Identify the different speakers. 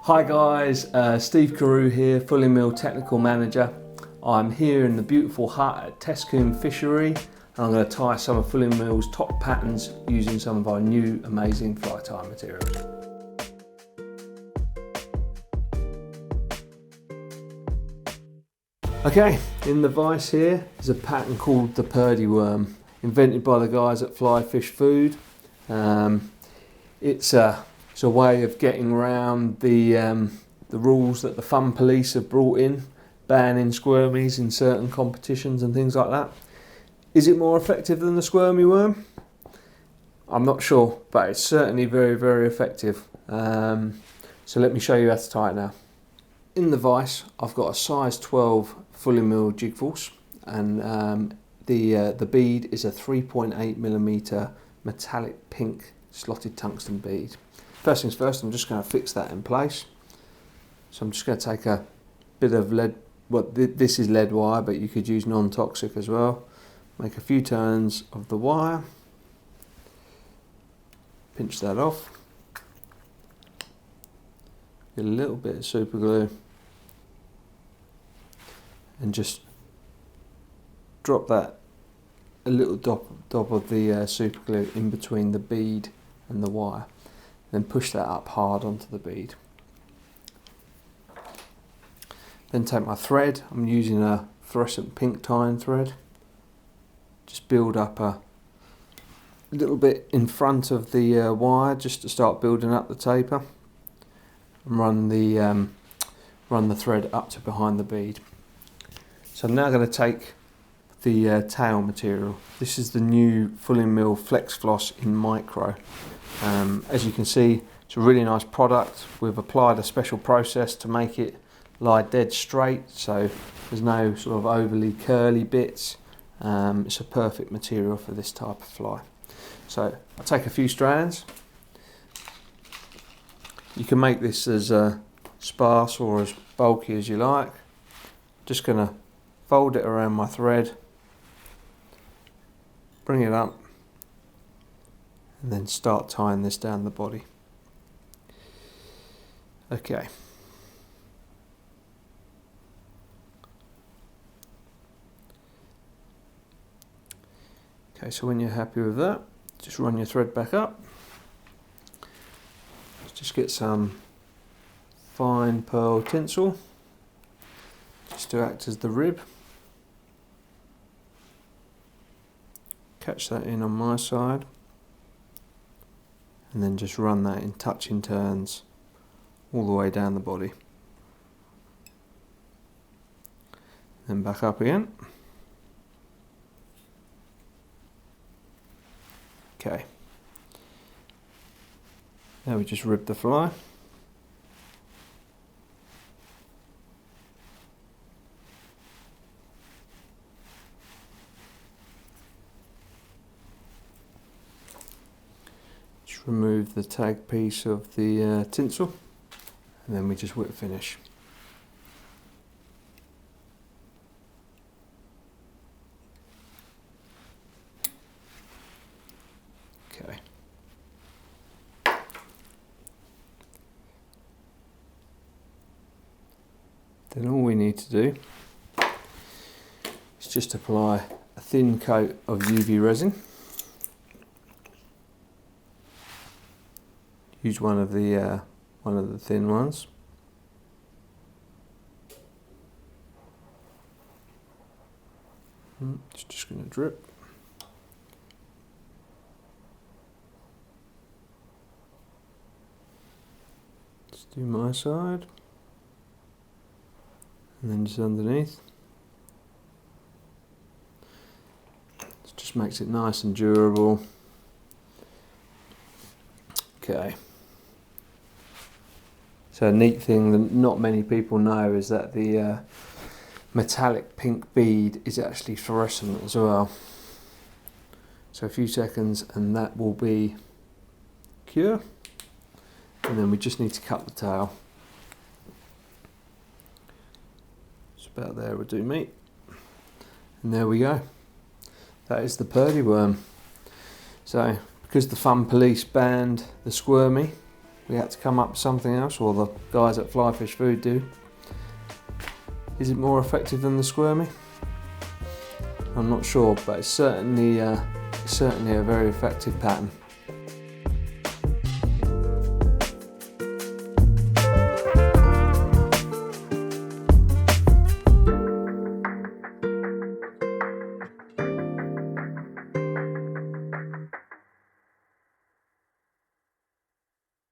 Speaker 1: Hi guys, Steve Carew here, Fulling Mill Technical Manager. I'm here in the beautiful hut at Tescoombe Fishery and I'm going to tie some of Fulling Mill's top patterns using some of our new amazing fly tie materials. Okay, in the vise here is a pattern called the Perdiworm, invented by the guys at Fly Fish Food. It's a way of getting around the rules that the fun police have brought in, banning squirmies in certain competitions and things like that. Is it more effective than the Squirmy Worm? I'm not sure, but it's certainly very, very effective. So let me show you how to tie it now. In the vise, I've got a size 12 Fulling Mill jig force, and the bead is a 3.8mm metallic pink slotted tungsten bead. First things first, I'm just going to fix that in place. So I'm just going to take a bit of lead, this is lead wire, but you could use non-toxic as well. Make a few turns of the wire, pinch that off, get a little bit of super glue, and just drop that, a little dab of the super glue in between the bead and the wire. Then push that up hard onto the bead. Then take my thread, I'm using a fluorescent pink tying thread. Just build up a little bit in front of the wire just to start building up the taper. And run the thread up to behind the bead. So I'm now going to take the tail material. This is the new Fulling Mill Flex Floss in micro. As you can see, it's a really nice product. We've applied a special process to make it lie dead straight, so there's no sort of overly curly bits. It's a perfect material for this type of fly. So I'll take a few strands. You can make this as sparse or as bulky as you like. Just going to fold it around my thread, bring it up, and then start tying this down the body. Okay. Okay, so when you're happy with that, just run your thread back up. Just get some fine pearl tinsel, just to act as the rib. Catch that in on my side. And then just run that in touching turns all the way down the body. Then back up again. Okay. Now we just rib the fly. Remove the tag piece of the tinsel, and then we just whip finish. Okay. Then all we need to do is just apply a thin coat of UV resin. Use one of the thin ones. It's just going to drip. Let's do my side, and then just underneath. It just makes it nice and durable. Okay. So a neat thing that not many people know is that the metallic pink bead is actually fluorescent as well. So a few seconds and that will be cure. And then we just need to cut the tail. Just about there would do me. And there we go. That is the Perdiworm. So because the fun police banned the squirmy, we had to come up with something else, or the guys at Fly Fish Food do. Is it more effective than the Squirmy? I'm not sure, but it's certainly a very effective pattern.